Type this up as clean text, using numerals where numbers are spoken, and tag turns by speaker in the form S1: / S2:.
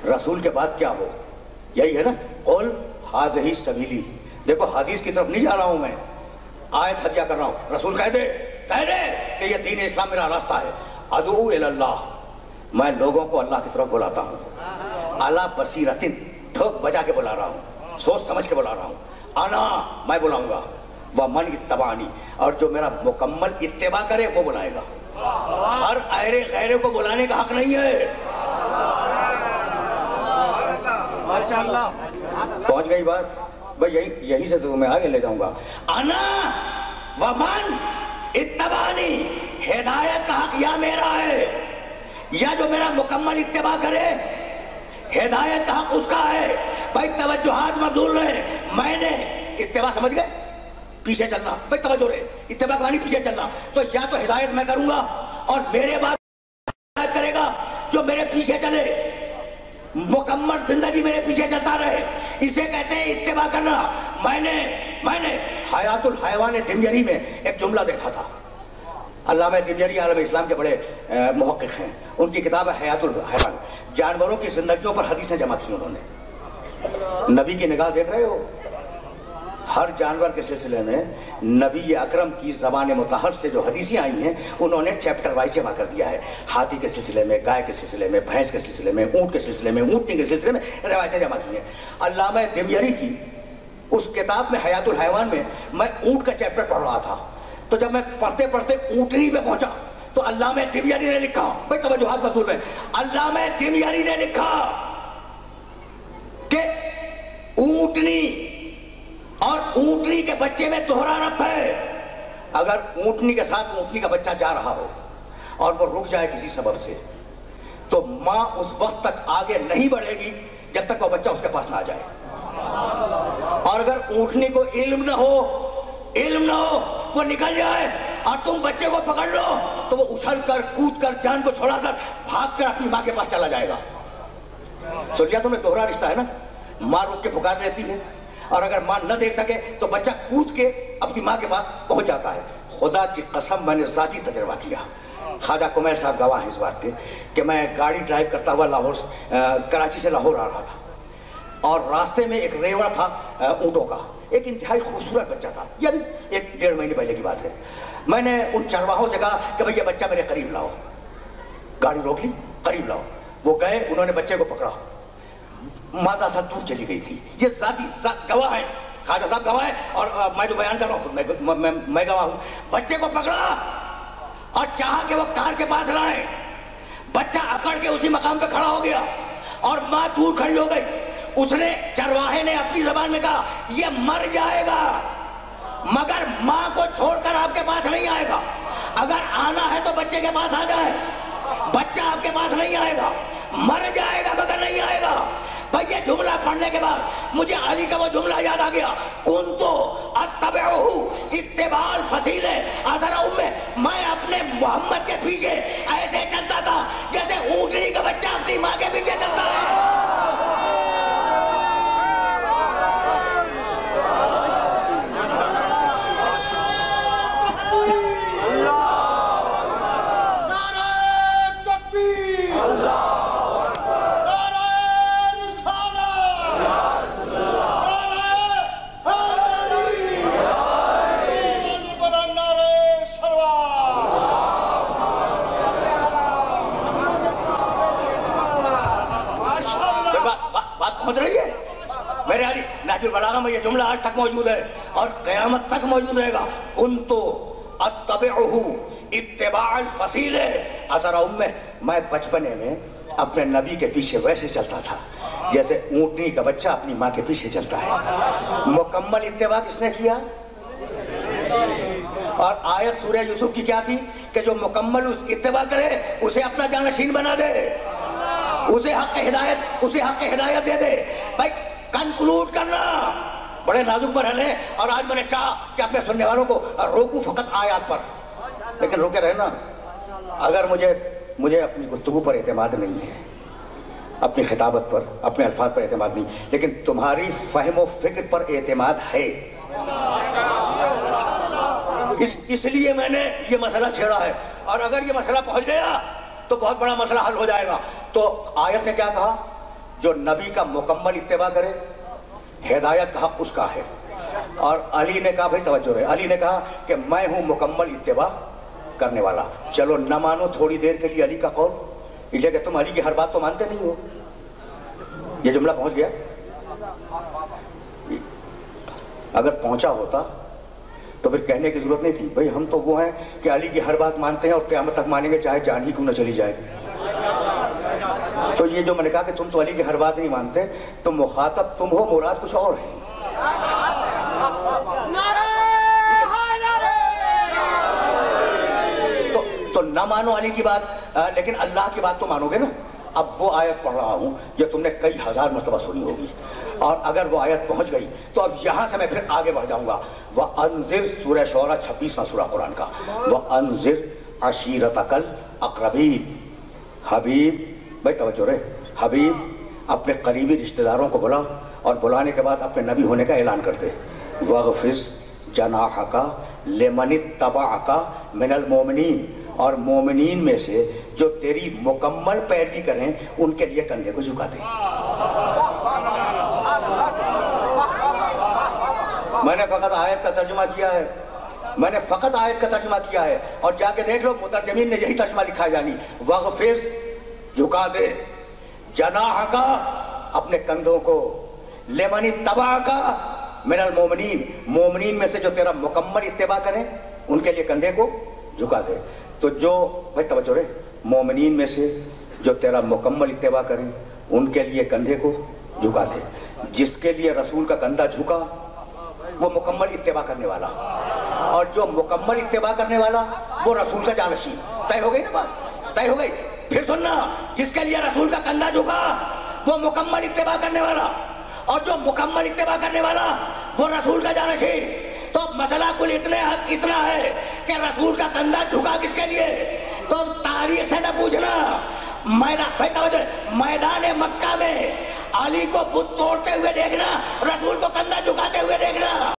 S1: رسول کے بعد کیا ہو؟ یہی ہے نا، قل ھذہ سبیلی. دیکھو حدیث کی طرف نہیں جا رہا ہوں میں، آیت ہدیہ کر رہا ہوں. رسول کہہ دے کہ یہ دین اسلام میرا راستہ ہے. ادعو الی اللہ، میں لوگوں کو اللہ کی طرف بلاتا ہوں. علی بصیرۃ، ڈھوک بجا کے بلا رہا ہوں، سوچ سمجھ کے بلا رہا ہوں. انا، میں بلاؤں گا. ومن اتبعنی، اور جو میرا مکمل اتباع کرے وہ بلائے گا. ہر ایرے غیرے کو بلانے کا حق نہیں ہے. پہنچ گئی بات بھائی؟ یہی سے تو میں آگے لے جاؤں گا. انا ومن اتبعنی، ہدایت کا حق یا میرا ہے یا جو میرا مکمل اتباع کرے، ہدایت کا حق اس کا ہے. بھائی توجہات مبذول رہے. میں نے اتباع سمجھ گئے، پیچھے چلنا. بھائی توجہ رہے، اتباع کا معنی پیچھے چلنا. تو یا تو ہدایت میں کروں گا اور میرے بعد ہدایت کرے گا جو میرے پیچھے چلے، مکمل زندگی میرے پیچھے چلتا رہے. اسے کہتے ہیں اتباع کرنا. میں نے حیات الحیوان دمیری میں ایک جملہ دیکھا تھا. علامہ دمیری عالم اسلام کے بڑے محقق ہیں. ان کی کتاب ہے حیات الحیوان. جانوروں کی زندگیوں پر حدیثیں جمع کی انہوں نے. نبی کی نگاہ دیکھ رہے ہو؟ ہر جانور کے سلسلے میں نبی اکرم کی زبان مطہر سے جو حدیثیں آئی ہیں انہوں نے چیپٹر وائز جمع کر دیا ہے. ہاتھی کے سلسلے میں، گائے کے سلسلے میں، بھینس کے سلسلے میں، اونٹ کے سلسلے میں، اونٹنی کے سلسلے میں روایتیں جمع کی ہیں. علامہ دمیری کی اس کتاب میں حیات الحیوان میں اونٹ کا چیپٹر پڑھ رہا تھا. تو جب میں پڑھتے پڑھتے اونٹنی پہ پہنچا تو علامہ دمیری نے لکھا، بھائی توجہات مبذول رہے، علامہ دمیری نے لکھا کہ اونٹنی اور اونٹنی کے بچے میں دوہرا ربط ہے. اگر اونٹنی کے ساتھ اونٹنی کا بچہ جا رہا ہو اور وہ رک جائے کسی سبب سے تو ماں اس وقت تک آگے نہیں بڑھے گی جب تک وہ بچہ اس کے پاس نہ آ جائے. اور اگر اونٹنی کو علم نہ ہو وہ نکل جائے اور تم بچے کو پکڑ لو تو وہ اچھل کر کود کر جان کو چھوڑا کر بھاگ کر اپنی ماں کے پاس چلا جائے گا. سن لیا تمہیں؟ دوہرا رشتہ ہے نا. ماں رک کے پکار لیتی ہے اور اگر ماں نہ دیکھ سکے تو بچہ کود کے اپنی ماں کے پاس پہنچ جاتا ہے. خدا کی قسم میں نے ذاتی تجربہ کیا. خواجہ کمیر صاحب گواہ ہیں اس بات کے کہ میں گاڑی ڈرائیو کرتا ہوا کراچی سے لاہور آ رہا تھا اور راستے میں ایک ریوڑ تھا اونٹوں کا. ایک انتہائی خوبصورت بچہ تھا. یہ ابھی 1-1.5 مہینے پہلے کی بات ہے. میں نے ان چرواہوں سے کہا کہ بھئی یہ بچہ میرے قریب لاؤ. گاڑی روک لی، قریب لاؤ. وہ گئے، انہوں نے بچے کو پکڑا. مادہ تھا دور چلی گئی تھی. یہ ذاتی گواہ ہے، خواجہ صاحب گواہ ہے اور میں جو بیان کر رہا ہوں خود میں گواہ ہوں. بچے کو پکڑا اور چاہا کہ وہ کار کے پاس لائیں. بچہ اکڑ کے اسی مقام پہ کھڑا ہو گیا اور ماں دور کھڑی ہو گئی. اس نے، چرواہے نے اپنی زبان میں کہا یہ مر جائے گا مگر ماں کو چھوڑ کر آپ کے پاس نہیں آئے گا. اگر آنا ہے تو بچے کے پاس آ جائے. بچہ آپ کے پاس نہیں آئے گا، مر جائے گا مگر نہیں آئے گا. بھئی یہ جملہ پڑھنے کے بعد مجھے علی کا وہ جملہ یاد آ گیا، کنتو اتبعہ اتباع الفصیل اثر امہ. میں اپنے محمد کے پیچھے ایسے چلتا تھا جیسے اونٹنی کا بچہ اپنی ماں کے پیچھے چلتا ہے. پہنچ رہی ہے میرے علی؟ نہج البلاغہ میں یہ جملہ آج تک موجود ہے اور قیامت تک موجود رہے گا. کنتو اتبعہ اتباع الفصیل اثر امہ. میں بچپنے میں اپنے نبی کے پیچھے ویسے چلتا تھا جیسے اونٹنی کا بچہ اپنی ماں کے پیچھے چلتا ہے. مکمل اتباع کس نے کیا؟ اور آیت سورہ یوسف کی کیا تھی کہ جو مکمل اتباع کرے اسے اپنا جانشین بنا دے، اسے حق ہدایت دے دے. بھائی کنکلوڈ کرنا بڑے نازک مرحلے ہیں اور آج میں نے چاہا کہ اپنے سننے والوں کو روکوں فقط آیات پر، لیکن روکے رہنا. اگر مجھے اپنی گفتگو پر اعتماد نہیں ہے، اپنی خطابت پر، اپنے الفاظ پر اعتماد نہیں، لیکن تمہاری فہم و فکر پر اعتماد ہے. اس لیے میں نے یہ مسئلہ چھیڑا ہے اور اگر یہ مسئلہ پہنچ گیا تو بہت بڑا مسئلہ حل ہو جائے گا. تو آیت نے کیا کہا؟ جو نبی کا مکمل اتباع کرے ہدایت کا حق اس کا ہے. اور علی نے کہا بھائی توجہ رہے, علی نے کہا کہ میں ہوں مکمل اتباع کرنے والا. چلو نہ مانو تھوڑی دیر کے لیے علی کا قول, اس لیے کہ تم علی کی ہر بات تو مانتے نہیں ہو. یہ جملہ پہنچ گیا؟ اگر پہنچا ہوتا تو پھر کہنے کی ضرورت نہیں تھی. بھئی ہم تو وہ ہیں کہ علی کی ہر بات مانتے ہیں اور قیامت تک مانیں گے چاہے جان ہی کیوں نہ چلی جائے. تو یہ جو میں نے کہا کہ تم تو علی کی ہر بات نہیں مانتے, تو مخاطب تم ہو, مراد کچھ اور ہے. تو نہ مانو علی کی بات, لیکن اللہ کی بات تو مانو گے نا. اب وہ آیت پڑھ رہا ہوں جو تم نے کئی ہزار مرتبہ سنی ہوگی, اور اگر وہ آیت پہنچ گئی تو اب یہاں سے میں پھر آگے بڑھ جاؤں گا. وَأَنذِرْ سورہ شعراء 26واں سورہ قرآن کا. وَأَنذِرْ عَشِيرَتَكَ الْأَقْرَبِينَ. حبیب, بھائی توجہ رہے, حبیب اپنے قریبی رشتہ داروں کو بلا, اور بلانے کے بعد اپنے نبی ہونے کا اعلان کر دے. وَغْفِزْ جَنَاحَكَ لِمَنِ اتَّبَعَكَ مِنَ الْمُؤْمِنِينَ. اور مومنین میں سے جو تیری مکمل پیروی کریں ان کے لیے کندھے کو جھکا دے. میں نے فقط آیت کا ترجمہ کیا ہے, میں نے فقط آیت کا ترجمہ کیا ہے, اور جا کے دیکھ لو مترجمین نے یہی ترجمہ لکھا ہے, یعنی وغفظ جھکا دے, جناح کا اپنے کندھوں کو, لمن اتبعک من المومنین مومنین میں سے جو تیرا مکمل اتباع کریں ان کے لیے کندھے کو جھکا دے. تو جو بھائی توجہ رہے, مومنین میں سے جو تیرا مکمل اتباع کریں ان کے لیے کندھے کو جھکا دے. جس کے لیے رسول کا کندھا جھکا وہ مکمل اتباع کرنے والا, اور جو مکمل اتباع کرنے والا وہ رسول کا جانشین. طے ہو گئی نا بات, طے ہو گئی. پھر سننا, جس کے لیے رسول کا کندھا جھکا وہ مکمل اتباع کرنے والا, اور جو مکمل اتباع کرنے والا وہ رسول کا جانشین. تو مسئلہ کل اتنا ہے کہ رسول کا کندھا جھکا کس کے لیے. تو تاریخ سے نہ پوچھنا, میدان مکہ میں علی کو بت توڑتے ہوئے دیکھنا, رسول کو کندھا جھکاتے ہوئے دیکھنا.